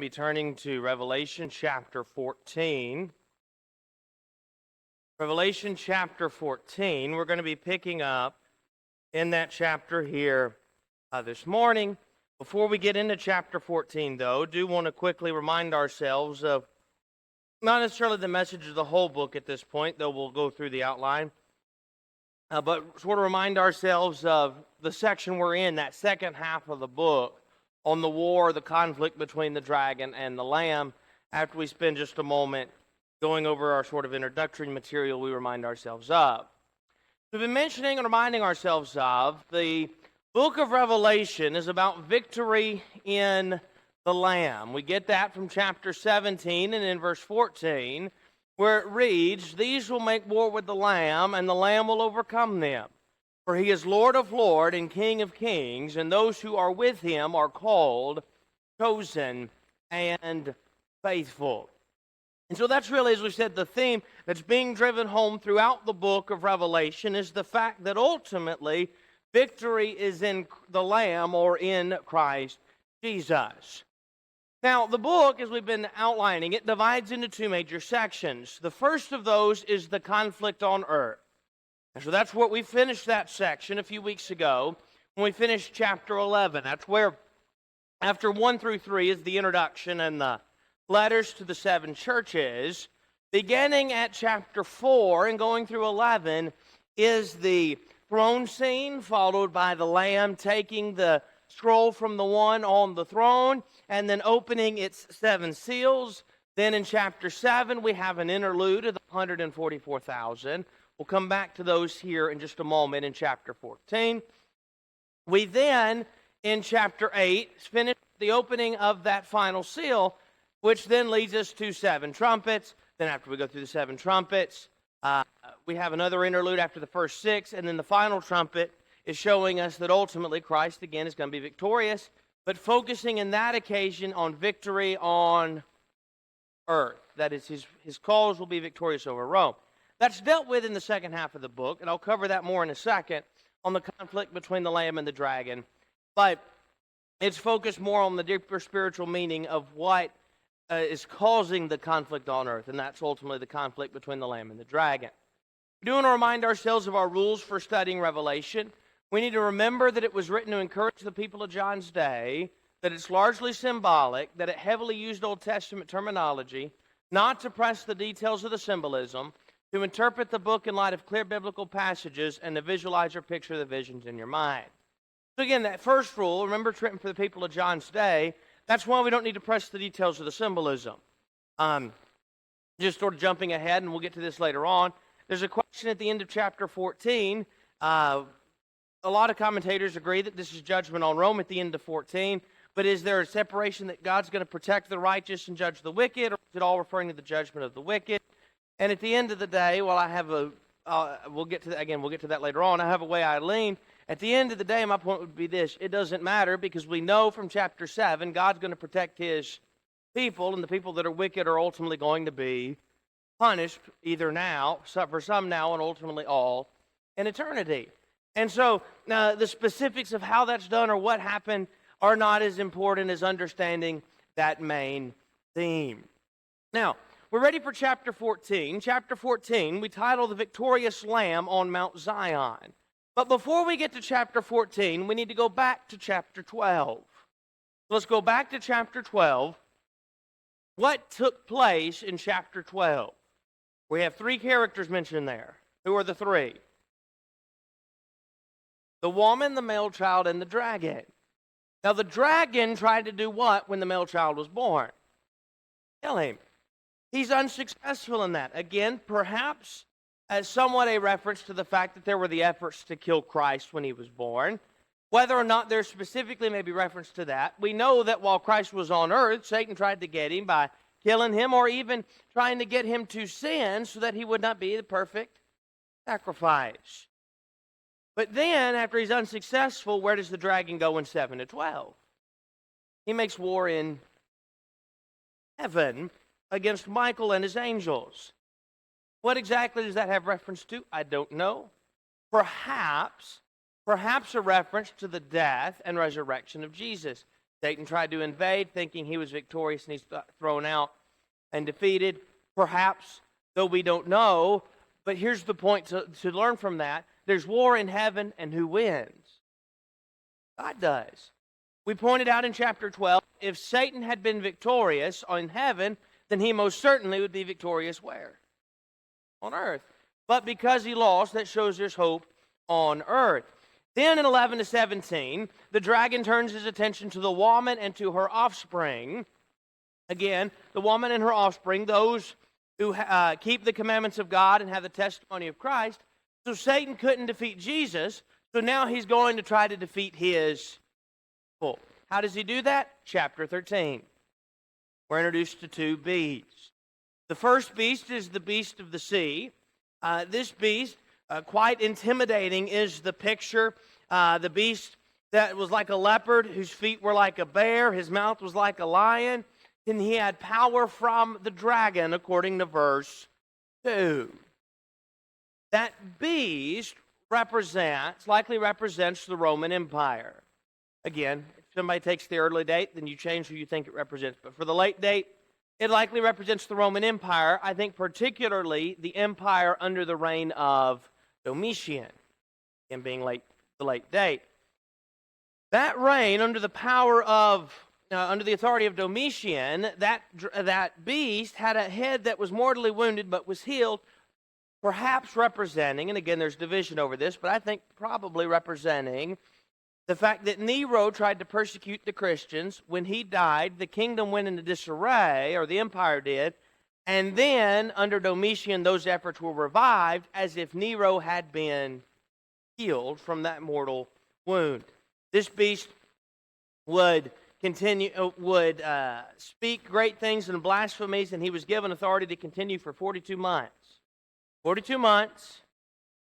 be turning to Revelation chapter 14. Revelation chapter 14, we're going to be picking up in that chapter here this morning. Before we get into chapter 14, though, do want to quickly remind ourselves of not necessarily the message of the whole book at this point, though we'll go through the outline, but sort of remind ourselves of the section we're in, that second half of the book, on the war, the conflict between the dragon and the lamb. After we spend just a moment going over our sort of introductory material, we remind ourselves of. We've been mentioning and reminding ourselves of the book of Revelation is about victory in the Lamb. We get that from chapter 17 and in verse 14, where it reads, "These will make war with the Lamb, and the Lamb will overcome them. For he is Lord of lords and King of kings, and those who are with him are called, chosen, and faithful." And so that's really, as we said, the theme that's being driven home throughout the book of Revelation is the fact that ultimately victory is in the Lamb or in Christ Jesus. Now, the book, as we've been outlining, it divides into two major sections. The first of those is the conflict on earth. And so that's what we finished that section a few weeks ago when we finished chapter 11. That's where, after 1 through 3 is the introduction and the letters to the 7 churches. Beginning at chapter 4 and going through 11 is the throne scene, followed by the Lamb taking the scroll from the one on the throne and then opening its 7 seals. Then in chapter 7 we have an interlude of the 144,000. We'll come back to those here in just a moment in chapter 14. We then, in chapter 8, finish the opening of that final seal, which then leads us to 7 trumpets. Then after we go through the 7 trumpets, we have another interlude after the first 6, and then the final trumpet is showing us that ultimately Christ, again, is going to be victorious, but focusing in that occasion on victory on earth. That is, his cause will be victorious over Rome. That's dealt with in the second half of the book, and I'll cover that more in a second, on the conflict between the Lamb and the dragon. But it's focused more on the deeper spiritual meaning of what is causing the conflict on earth, and that's ultimately the conflict between the Lamb and the dragon. We do want to remind ourselves of our rules for studying Revelation. We need to remember that it was written to encourage the people of John's day, that it's largely symbolic, that it heavily used Old Testament terminology, not to press the details of the symbolism, to interpret the book in light of clear biblical passages, and to visualize or picture the visions in your mind. So again, that first rule, remember it's written for the people of John's day. That's why we don't need to press the details of the symbolism. Just sort of jumping ahead, and we'll get to this later on. There's a question at the end of chapter 14. A lot of commentators agree that this is judgment on Rome at the end of 14. But is there a separation that God's going to protect the righteous and judge the wicked, or is it all referring to the judgment of the wicked? And at the end of the day, well, I have we'll get to that again. We'll get to that later on. I have a way I lean. At the end of the day, my point would be this: it doesn't matter, because we know from chapter 7, God's going to protect His people, and the people that are wicked are ultimately going to be punished, either now, for some now, and ultimately all in eternity. And so now the specifics of how that's done or what happened are not as important as understanding that main theme. Now, we're ready for chapter 14. Chapter 14, we title The Victorious Lamb on Mount Zion. But before we get to chapter 14, we need to go back to chapter 12. Let's go back to chapter 12. What took place in chapter 12? We have 3 characters mentioned there. Who are the 3? The woman, the male child, and the dragon. Now, the dragon tried to do what when the male child was born? Kill him. He's unsuccessful in that. Again, perhaps as somewhat a reference to the fact that there were the efforts to kill Christ when he was born. Whether or not there specifically may be reference to that, we know that while Christ was on earth, Satan tried to get him by killing him, or even trying to get him to sin so that he would not be the perfect sacrifice. But then, after he's unsuccessful, where does the dragon go in 7 to 12? He makes war in heaven against Michael and his angels. What exactly does that have reference to? I don't know. Perhaps a reference to the death and resurrection of Jesus. Satan tried to invade, thinking he was victorious, and he's thrown out and defeated. Perhaps, though we don't know, but here's the point to learn from that. There's war in heaven, and who wins? God does. We pointed out in chapter 12, if Satan had been victorious in heaven, then he most certainly would be victorious where? On earth. But because he lost, that shows there's hope on earth. Then in 11 to 17, the dragon turns his attention to the woman and to her offspring. Again, the woman and her offspring, those who keep the commandments of God and have the testimony of Christ. So Satan couldn't defeat Jesus, so now he's going to try to defeat his people. How does he do that? Chapter 13. We're introduced to two beasts. The first beast is the beast of the sea. This beast, quite intimidating, is the picture. The beast that was like a leopard, whose feet were like a bear, his mouth was like a lion, and he had power from the dragon, according to verse 2. That beast likely represents the Roman Empire. Again, if somebody takes the early date, then you change who you think it represents. But for the late date, it likely represents the Roman Empire, I think particularly the empire under the reign of Domitian, him being the late date. That reign under the under the authority of Domitian, that beast had a head that was mortally wounded but was healed, perhaps representing, and again there's division over this, but I think probably representing the fact that Nero tried to persecute the Christians. When he died, the kingdom went into disarray, or the empire did, and then under Domitian those efforts were revived as if Nero had been healed from that mortal wound. This beast would speak great things and blasphemies, and he was given authority to continue for 42 months. 42 months,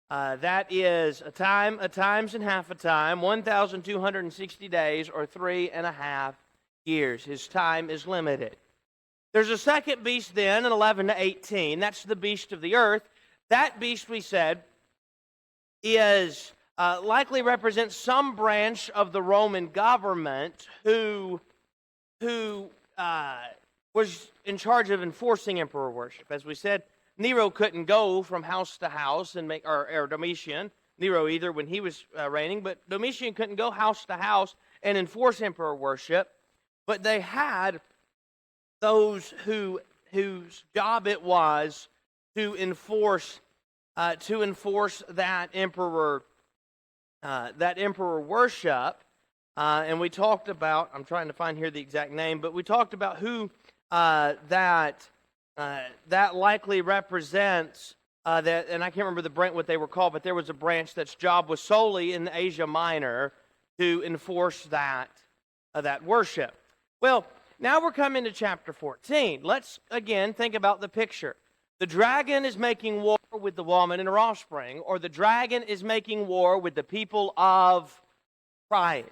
that is a times and half a time, 1,260 days, or 3.5 years. His time is limited. There's a second beast then in 11 to 18. That's the beast of the earth. That beast, we said, is likely represents some branch of the Roman government who was in charge of enforcing emperor worship. As we said, Nero couldn't go from house to house and make, or Domitian, Nero either when he was reigning, but Domitian couldn't go house to house and enforce emperor worship. But they had those whose job it was to enforce that emperor worship. And we talked about, I'm trying to find here the exact name, but we talked about who that likely represents, that, and I can't remember the branch what they were called, but there was a branch that's job was solely in Asia Minor to enforce that worship. Well, now we're coming to chapter 14. Let's again think about the picture. The dragon is making war with the woman and her offspring, or the dragon is making war with the people of Christ.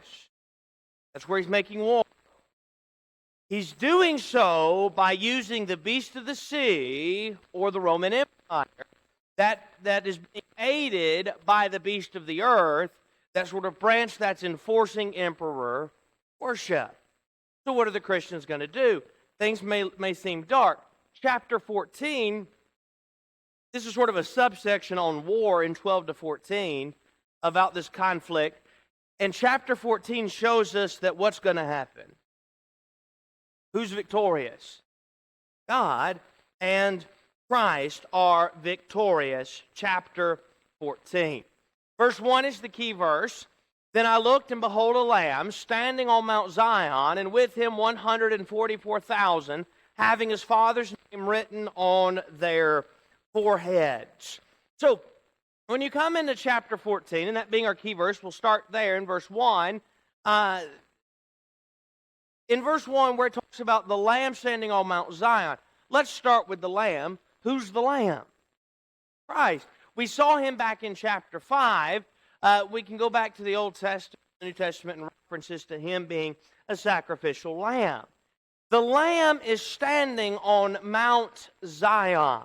That's where he's making war. He's doing so by using the beast of the sea, or the Roman Empire, that is being aided by the beast of the earth, that sort of branch that's enforcing emperor worship. So what are the Christians going to do? Things may seem dark. Chapter 14, this is sort of a subsection on war in 12 to 14 about this conflict. And chapter 14 shows us that what's going to happen. Who's victorious? God and Christ are victorious. Chapter 14. Verse 1 is the key verse. Then I looked, and behold, a lamb standing on Mount Zion, and with him 144,000, having his Father's name written on their foreheads. So, when you come into chapter 14, and that being our key verse, we'll start there in verse 1. In verse 1, where it talks about the lamb standing on Mount Zion, let's start with the lamb. Who's the lamb? Christ. We saw him back in chapter 5. We can go back to the Old Testament, the New Testament, and references to him being a sacrificial lamb. The lamb is standing on Mount Zion.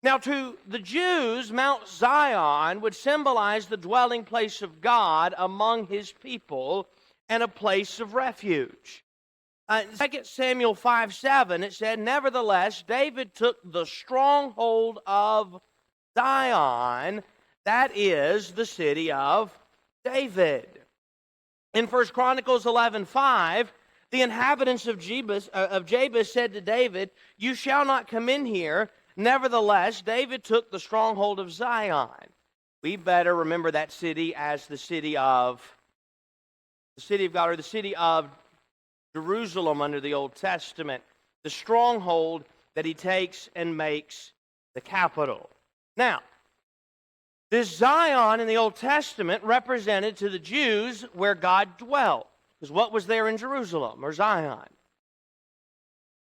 Now, to the Jews, Mount Zion would symbolize the dwelling place of God among his people, and a place of refuge. 2 Samuel 5:7, it said, "Nevertheless, David took the stronghold of Zion," that is the city of David. In 1 Chronicles 11:5, the inhabitants of Jabez said to David, "You shall not come in here." Nevertheless, David took the stronghold of Zion. We better remember that city as the city of God, or the city of Jerusalem under the Old Testament, the stronghold that he takes and makes the capital. Now, this Zion in the Old Testament represented to the Jews where God dwelt. Because what was there in Jerusalem, or Zion?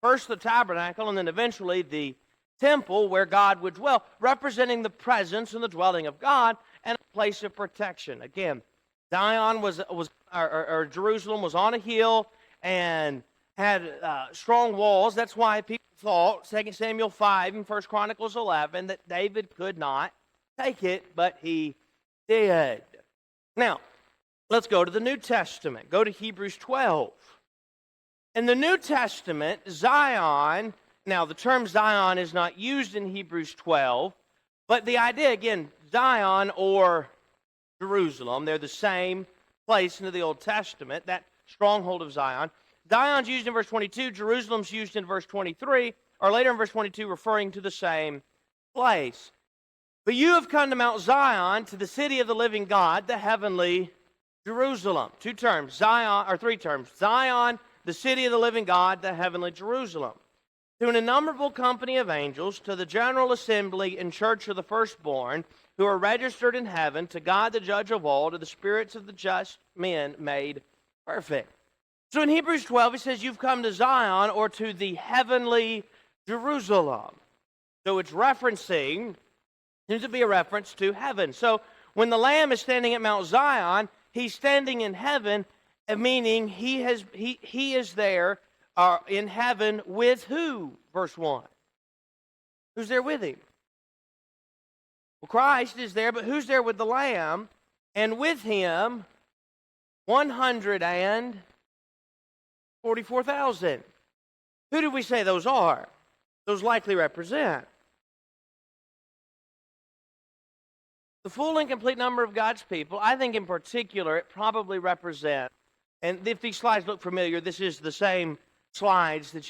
First the tabernacle, and then eventually the temple where God would dwell, representing the presence and the dwelling of God and a place of protection. Again, Zion or Jerusalem was on a hill and had strong walls. That's why people thought, 2 Samuel 5 and 1 Chronicles 11, that David could not take it, but he did. Now, let's go to the New Testament. Go to Hebrews 12. In the New Testament, Zion, now the term Zion is not used in Hebrews 12, but the idea, again, Zion or Jerusalem, they're the same place in the Old Testament, that stronghold of Zion. Zion's used in verse 22, Jerusalem's used in verse 23, or later in verse 22, referring to the same place. "But you have come to Mount Zion, to the city of the living God, the heavenly Jerusalem." Two terms, Zion, or three terms. Zion, the city of the living God, the heavenly Jerusalem. "To an innumerable company of angels, to the general assembly and church of the firstborn, who are registered in heaven, to God the judge of all, to the spirits of the just men made perfect." So in Hebrews 12, it says, "You've come to Zion," or to the heavenly Jerusalem. So it's referencing, seems to be a reference to heaven. So when the Lamb is standing at Mount Zion, he's standing in heaven, meaning he is there in heaven with who? Verse 1. Who's there with him? Well, Christ is there, but who's there with the Lamb? And with him, 144,000. Who do we say those are? Those likely represent the full and complete number of God's people. I think in particular it probably represents, and if these slides look familiar, this is the same slides that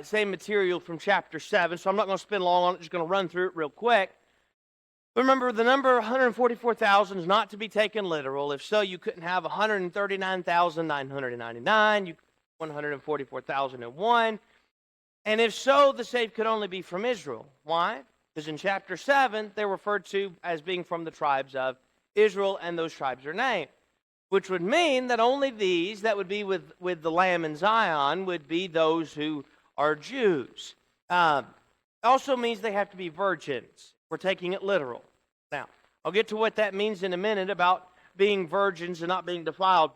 same material from chapter 7, so I'm not going to spend long on it, just going to run through it real quick. Remember, the number 144,000 is not to be taken literal. If so, you couldn't have 139,999, you 144,001. And if so, the save could only be from Israel. Why? Because in chapter 7, they're referred to as being from the tribes of Israel, and those tribes are named. Which would mean that only these that would be with the Lamb in Zion would be those who are Jews. Also means they have to be virgins. We're taking it literal. Now, I'll get to what that means in a minute about being virgins and not being defiled.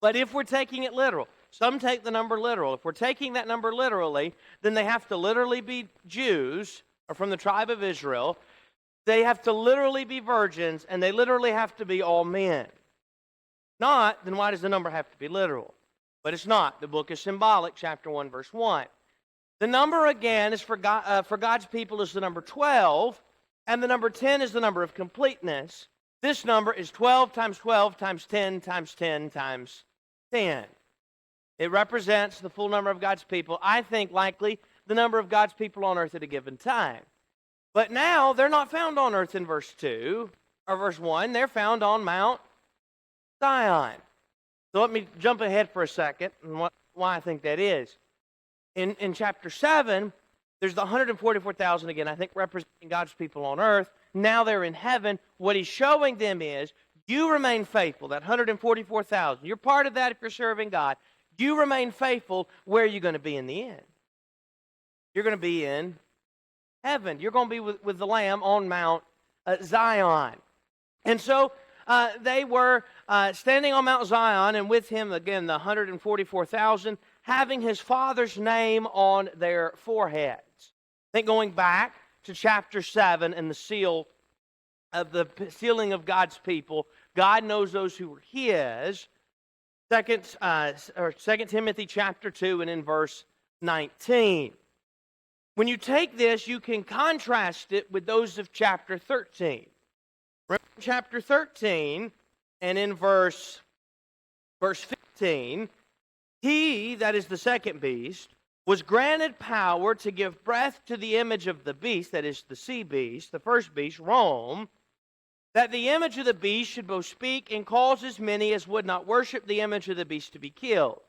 But if we're taking it literal, some take the number literal. If we're taking that number literally, then they have to literally be Jews, or from the tribe of Israel. They have to literally be virgins, and they literally have to be all men. Not, then why does the number have to be literal? But it's not. The book is symbolic, chapter 1, verse 1. The number, again, is for God's people is the number 12, and the number 10 is the number of completeness. This number is 12 times 12 times 10 times 10 times 10. It represents the full number of God's people. I think likely the number of God's people on earth at a given time. But now they're not found on earth in verse 2 or verse 1. They're found on Mount Zion. So let me jump ahead for a second and why I think that is. In chapter 7, there's the 144,000 again, I think representing God's people on earth. Now they're in heaven. What he's showing them is, you remain faithful, that 144,000. You're part of that if you're serving God. You remain faithful. Where are you going to be in the end? You're going to be in heaven. You're going to be with the Lamb on Mount Zion. And so they were standing on Mount Zion, and with him, again, the 144,000, having his Father's name on their foreheads. I think going back to chapter 7 and the seal of the sealing of God's people, God knows those who are his, 2 Timothy chapter 2 and in verse 19. When you take this, you can contrast it with those of chapter 13. Remember chapter 13 and in verse 15, he, that is the second beast, was granted power to give breath to the image of the beast, that is the sea beast, the first beast, Rome, that the image of the beast should both speak and cause as many as would not worship the image of the beast to be killed.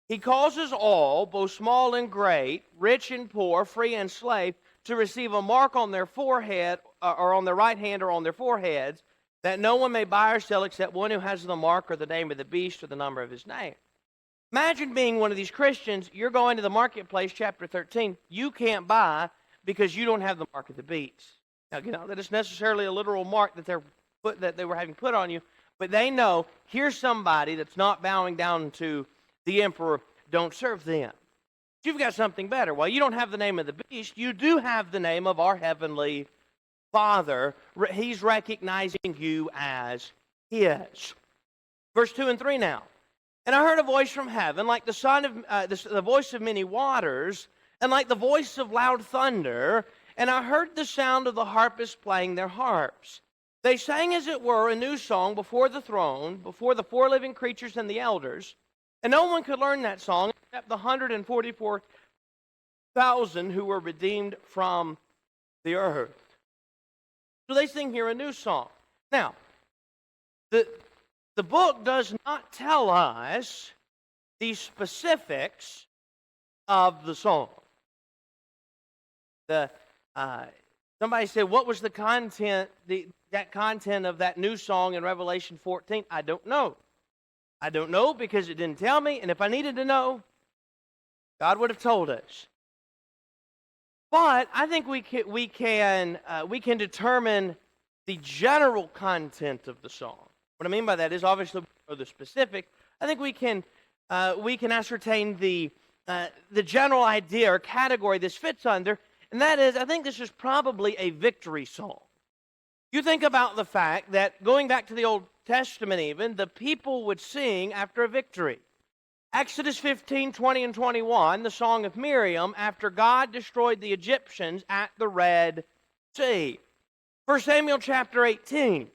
He causes all, both small and great, rich and poor, free and slave, to receive a mark on their forehead, or on their right hand or on their foreheads, that no one may buy or sell except one who has the mark or the name of the beast or the number of his name. Imagine being one of these Christians. You're going to the marketplace, chapter 13. You can't buy because you don't have the mark of the beast. Now, you know that it's necessarily a literal mark that they were having put on you, but they know here's somebody that's not bowing down to the emperor. Don't serve them. You've got something better. Well, you don't have the name of the beast. You do have the name of our heavenly Father. He's recognizing you as his. Verse 2 and 3 now. And I heard a voice from heaven, like the voice of many waters, and like the voice of loud thunder. And I heard the sound of the harpists playing their harps. They sang, as it were, a new song before the throne, before the four living creatures and the elders. And no one could learn that song except the 144,000 who were redeemed from the earth. So they sing here a new song. Now, the book does not tell us the specifics of the song. Somebody said, what was the content, that content of that new song in Revelation 14? I don't know. I don't know because it didn't tell me, and if I needed to know, God would have told us. But I think we can determine the general content of the song. What I mean by that is obviously the specific. I think we can ascertain the general idea or category this fits under, and that is, I think this is probably a victory song. You think about the fact that, going back to the Old Testament even, the people would sing after a victory. Exodus 15, 20, and 21, the song of Miriam, after God destroyed the Egyptians at the Red Sea. 1 Samuel chapter 18.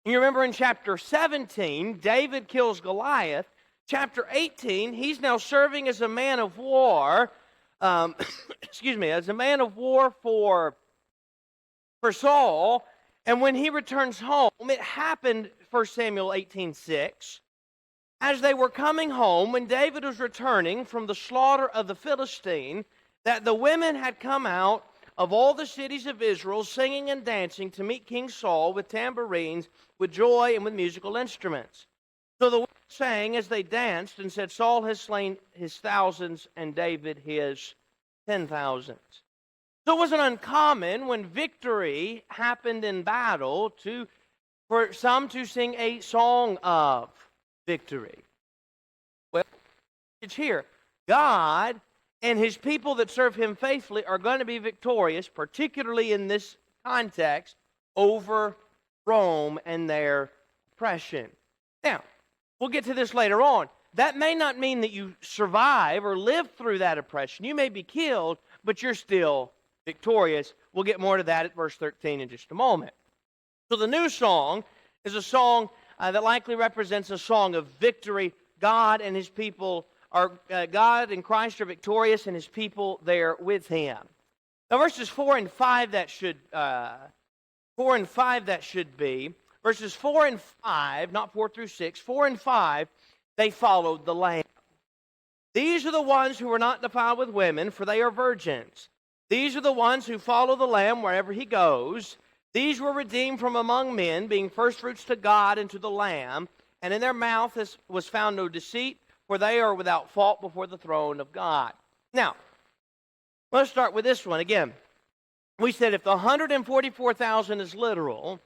You remember in chapter 17, David kills Goliath. Chapter 18, he's now serving as a man of war, as a man of war for Saul. And when he returns home, it happened, 1 Samuel 18:6, as they were coming home, when David was returning from the slaughter of the Philistine, that the women had come out of all the cities of Israel, singing and dancing to meet King Saul with tambourines, with joy, and with musical instruments. So the women sang as they danced and said, Saul has slain his thousands and David his 10,000s. So it wasn't uncommon when victory happened in battle for some to sing a song of victory. Well, it's here. God and his people that serve him faithfully are going to be victorious, particularly in this context, over Rome and their oppression. Now, we'll get to this later on. That may not mean that you survive or live through that oppression. You may be killed, but you're still victorious. We'll get more to that at verse 13 in just a moment. So the new song is a song that likely represents a song of victory. God and his people God and Christ are victorious, and his people there with him. Now verses 4 and 5 that should be. Verses 4 and 5, not 4 through 6, 4 and 5, they followed the Lamb. These are the ones who were not defiled with women, for they are virgins. These are the ones who follow the Lamb wherever he goes. These were redeemed from among men, being firstfruits to God and to the Lamb. And in their mouth was found no deceit, for they are without fault before the throne of God. Now, let's start with this one. Again, we said if the 144,000 is literal,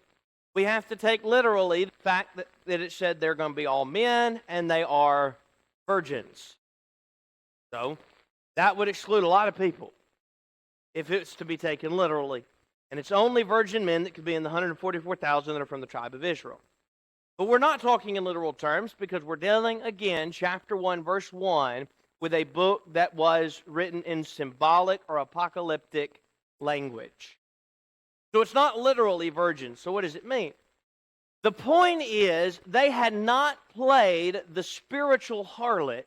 we have to take literally the fact that it said they're going to be all men and they are virgins. So, that would exclude a lot of people if it's to be taken literally. And it's only virgin men that could be in the 144,000 that are from the tribe of Israel. But we're not talking in literal terms because we're dealing, again, chapter 1, verse 1, with a book that was written in symbolic or apocalyptic language. So it's not literally virgins. So what does it mean? The point is, they had not played the spiritual harlot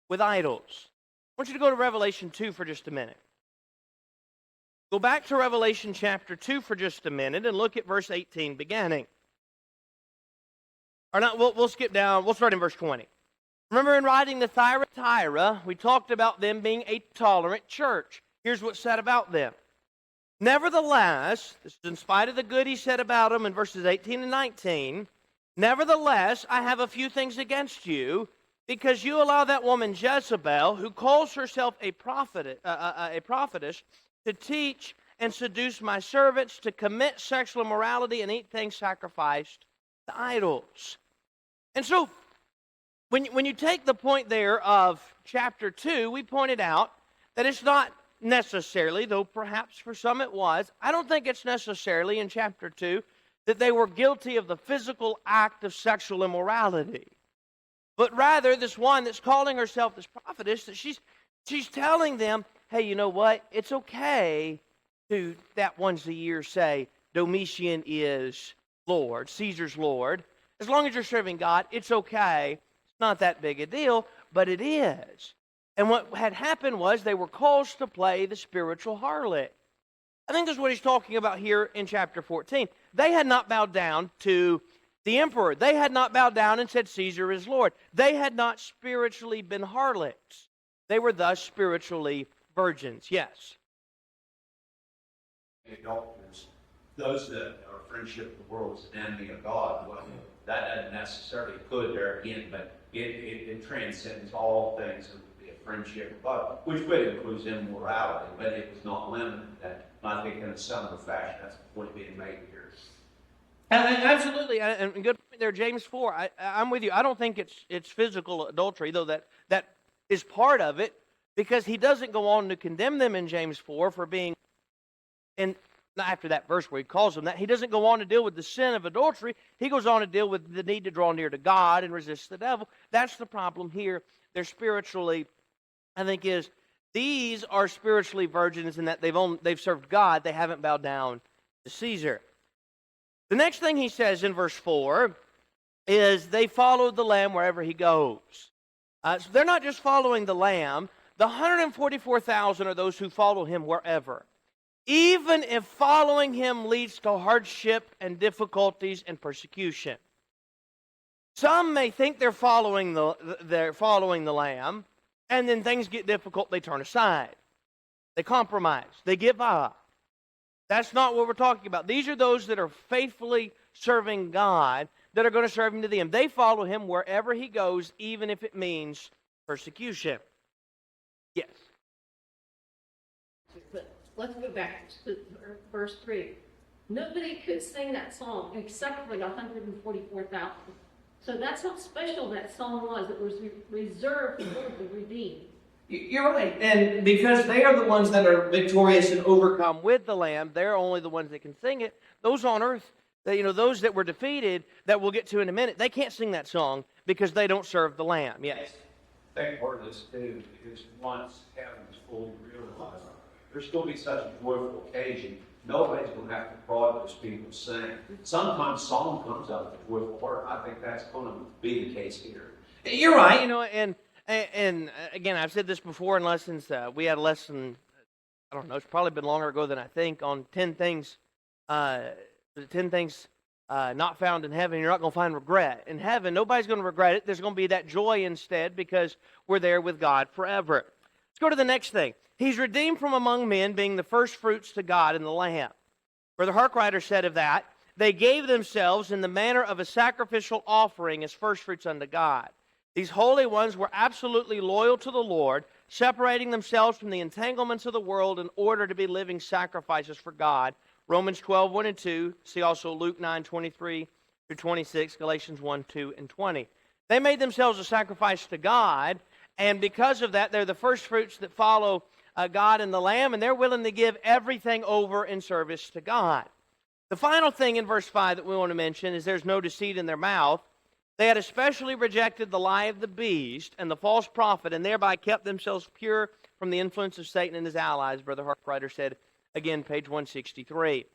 with idols. I want you to go to Revelation 2 for just a minute. Go back to Revelation chapter 2 for just a minute and look at verse 18 beginning. Or not, we'll skip down. We'll start in verse 20. Remember in writing the Thyatira, we talked about them being a tolerant church. Here's what's said about them. Nevertheless, this is in spite of the good he said about them in verses 18 and 19, nevertheless, I have a few things against you, because you allow that woman Jezebel, who calls herself a prophetess, to teach and seduce my servants to commit sexual immorality and eat things sacrificed to idols. And so, when you take the point there of chapter 2, we pointed out that it's not necessarily, though perhaps for some it was, I don't think it's necessarily in chapter 2 that they were guilty of the physical act of sexual immorality. But rather, this one that's calling herself this prophetess, that she's telling them, hey, you know what? It's okay to, that once a year, say, Domitian is Lord, Caesar's Lord. As long as you're serving God, it's okay. It's not that big a deal, but it is. And what had happened was they were caused to play the spiritual harlot. I think that's what he's talking about here in chapter 14. They had not bowed down to the emperor. They had not bowed down and said, Caesar is Lord. They had not spiritually been harlots. They were thus spiritually virgins. Yes? Adulterers, those that are friendship with the world is an enemy of God. Well, that doesn't necessarily could there again, but it transcends all things. It would be a friendship with God, which would include immorality, but it was not limited. That I think in a similar fashion, that's the point being made here. Absolutely, and good point there, James 4. I'm with you. I don't think it's physical adultery, though that is part of it, because he doesn't go on to condemn them in James 4 for being, and after that verse where he calls them that, he doesn't go on to deal with the sin of adultery. He goes on to deal with the need to draw near to God and resist the devil. That's the problem here. They're spiritually, I think, these are spiritually virgins in that they've served God. They haven't bowed down to Caesar. The next thing he says in verse 4 is they followed the Lamb wherever he goes. So they're not just following the Lamb. The 144,000 are those who follow him wherever. Even if following him leads to hardship and difficulties and persecution. Some may think they're following the Lamb, and then things get difficult, they turn aside. They compromise. They give up. That's not what we're talking about. These are those that are faithfully serving God, that are going to serve him to the end. They follow him wherever he goes, even if it means persecution. Yes? But let's go back to verse 3. Nobody could sing that song except for the 144,000. So that's how special that song was. It was reserved for the redeemed. You're right. And because they are the ones that are victorious and overcome with the Lamb, they're only the ones that can sing it. Those on earth, those that were defeated, that we'll get to in a minute, they can't sing that song because they don't serve the Lamb. Yes? I think part of this, too, is once heaven is fully realized, there's going to be such a joyful occasion, nobody's going to have to prod those people to sing. Sometimes song comes out of the joyful heart. I think that's going to be the case here. You're right. And again, I've said this before in lessons. We had a lesson, I don't know, it's probably been longer ago than I think, on 10 things not found in heaven. You're not going to find regret. In heaven, nobody's going to regret it. There's going to be that joy instead because we're there with God forever. Let's go to the next thing. He's redeemed from among men, being the first fruits to God and the Lamb. Brother Harkrider said of that, they gave themselves in the manner of a sacrificial offering as first fruits unto God. These holy ones were absolutely loyal to the Lord, separating themselves from the entanglements of the world in order to be living sacrifices for God. Romans 12, 1 and 2. See also Luke 9, 23 through 26, Galatians 1, 2, and 20. They made themselves a sacrifice to God, and because of that, they're the first fruits that follow God and the Lamb, and they're willing to give everything over in service to God. The final thing in verse 5 that we want to mention is there's no deceit in their mouth. They had especially rejected the lie of the beast and the false prophet, and thereby kept themselves pure from the influence of Satan and his allies, Brother Hartwriter said, again, page 163.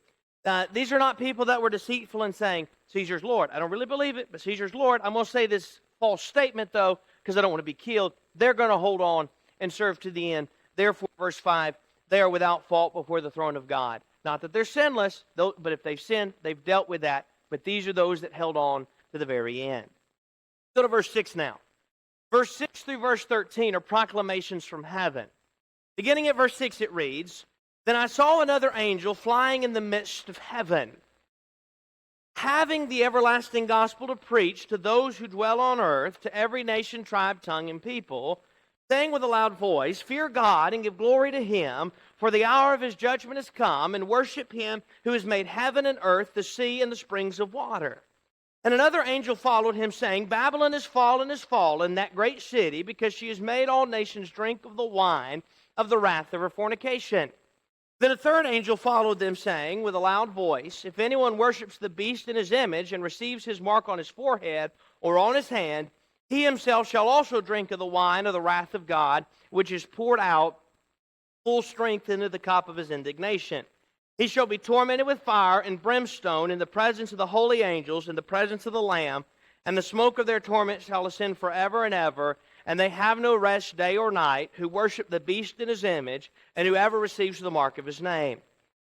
These are not people that were deceitful and saying, Caesar's Lord. I don't really believe it, but Caesar's Lord. I'm going to say this false statement, though, because I don't want to be killed. They're going to hold on and serve to the end. Therefore, verse 5, they are without fault before the throne of God. Not that they're sinless, but if they've sinned, they've dealt with that. But these are those that held on to the very end. Go to verse 6 now. Verse 6 through verse 13 are proclamations from heaven. Beginning at verse 6, it reads, Then I saw another angel flying in the midst of heaven, having the everlasting gospel to preach to those who dwell on earth, to every nation, tribe, tongue, and people, saying with a loud voice, Fear God and give glory to Him, for the hour of His judgment has come, and worship Him who has made heaven and earth, the sea, and the springs of water. And another angel followed him, saying, Babylon is fallen, that great city, because she has made all nations drink of the wine of the wrath of her fornication. Then a third angel followed them, saying with a loud voice, If anyone worships the beast in his image, and receives his mark on his forehead or on his hand, he himself shall also drink of the wine of the wrath of God, which is poured out full strength into the cup of his indignation. He shall be tormented with fire and brimstone in the presence of the holy angels, in the presence of the Lamb, and the smoke of their torment shall ascend forever and ever, and they have no rest day or night, who worship the beast in his image, and whoever receives the mark of his name.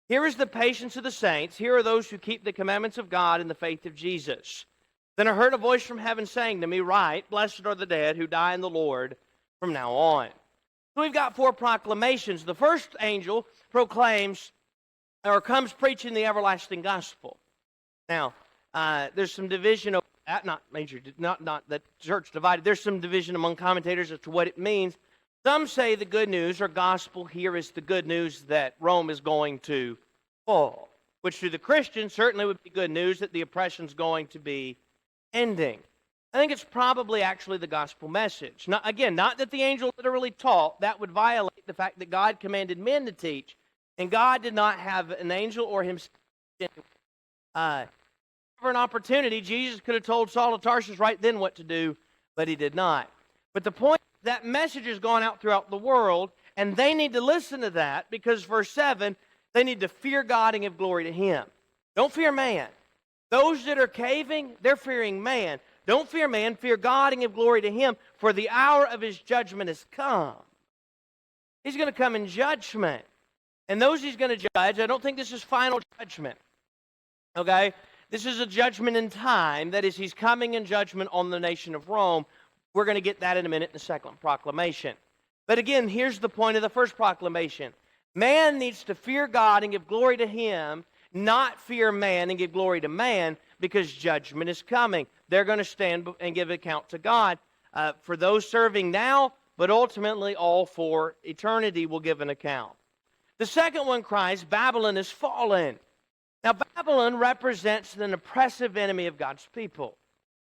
Here is the patience of the saints. Here are those who keep the commandments of God in the faith of Jesus. Then I heard a voice from heaven saying to me, Write, blessed are the dead who die in the Lord from now on. So we've got 4 proclamations. The first angel proclaims, or comes preaching the everlasting gospel. Now, there's some division over that, not that church divided. There's some division among commentators as to what it means. Some say the good news or gospel here is the good news that Rome is going to fall, which to the Christians certainly would be good news that the oppression's going to be ending. I think it's probably actually the gospel message. Not that the angel literally taught. That would violate the fact that God commanded men to teach. And God did not have an angel or himself. For an opportunity, Jesus could have told Saul of Tarsus right then what to do, but he did not. But the point is that message has gone out throughout the world, and they need to listen to that because verse 7, they need to fear God and give glory to Him. Don't fear man. Those that are caving, they're fearing man. Don't fear man, fear God and give glory to Him, for the hour of His judgment has come. He's going to come in judgment. And those He's going to judge, I don't think this is final judgment. Okay? This is a judgment in time. That is, He's coming in judgment on the nation of Rome. We're going to get that in a minute in the second proclamation. But again, here's the point of the first proclamation. Man needs to fear God and give glory to Him, not fear man and give glory to man, because judgment is coming. They're going to stand and give account to God. For those serving now, but ultimately all for eternity will give an account. The second one cries, Babylon is fallen. Now, Babylon represents an oppressive enemy of God's people.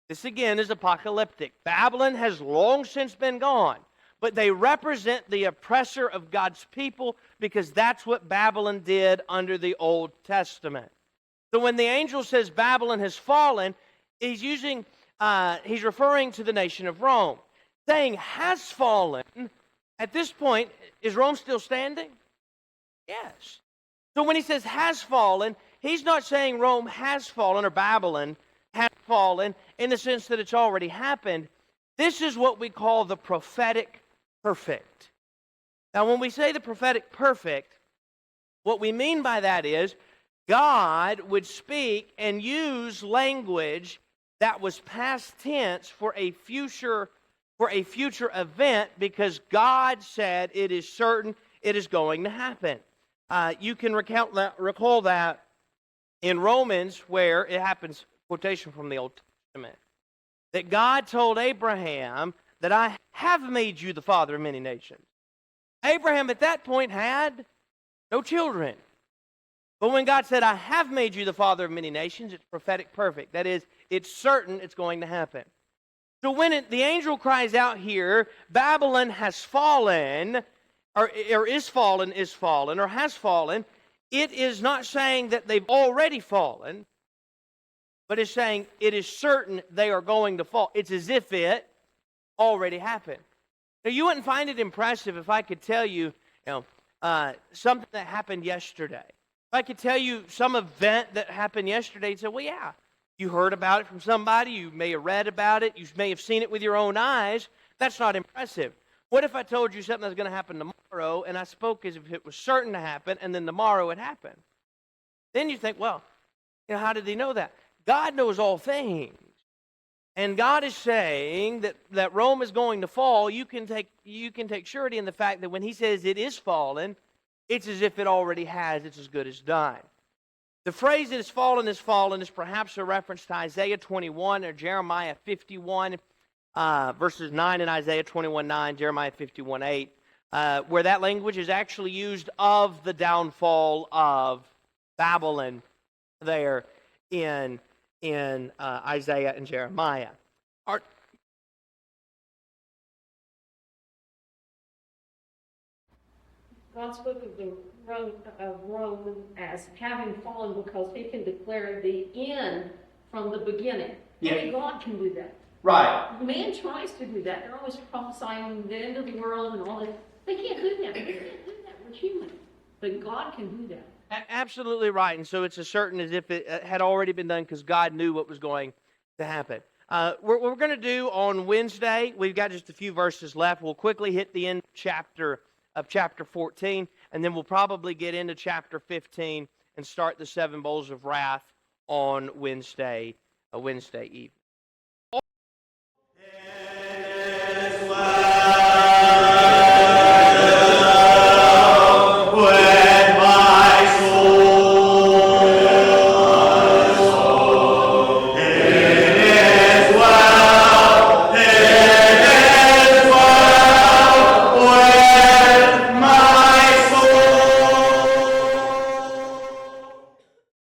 This again is apocalyptic. Babylon has long since been gone, but they represent the oppressor of God's people because that's what Babylon did under the Old Testament. So when the angel says Babylon has fallen, he's referring to the nation of Rome. Saying has fallen, at this point, is Rome still standing? Yes. So when he says has fallen, he's not saying Rome has fallen or Babylon has fallen in the sense that it's already happened. This is what we call the prophetic perfect. Now, when we say the prophetic perfect, what we mean by that is God would speak and use language that was past tense for a future event because God said it is certain it is going to happen. You can recall that in Romans where it happens, quotation from the Old Testament, that God told Abraham that I have made you the father of many nations. Abraham at that point had no children. But when God said, I have made you the father of many nations, it's prophetic perfect. That is, it's certain it's going to happen. So when the angel cries out here, Babylon has fallen, or has fallen, it is not saying that they've already fallen, but it's saying it is certain they are going to fall. It's as if it already happened. Now, you wouldn't find it impressive if I could tell you, something that happened yesterday. If I could tell you some event that happened yesterday, you'd say, well, yeah, you heard about it from somebody, you may have read about it, you may have seen it with your own eyes. That's not impressive. What if I told you something that's going to happen tomorrow, and I spoke as if it was certain to happen, and then tomorrow it happened? Then you think, well, how did he know that? God knows all things. And God is saying that Rome is going to fall. You can take surety in the fact that when he says it is fallen, it's as if it already has. It's as good as done. The phrase "it is fallen" is perhaps a reference to Isaiah 21 or Jeremiah 51, verses 9 and Isaiah 21:9, Jeremiah 51:8, where that language is actually used of the downfall of Babylon there in Isaiah and Jeremiah. God spoke of Rome as having fallen because he can declare the end from the beginning. Yeah. Only God can do that. Right. Man tries to do that. They're always prophesying the end of the world and all that. They can't do that. We can't do that. We're human. But God can do that. Absolutely right. And so it's as certain as if it had already been done because God knew what was going to happen. What we're going to do on Wednesday, we've got just a few verses left. We'll quickly hit the end of chapter 14, and then we'll probably get into chapter 15 and start the 7 bowls of wrath on Wednesday evening.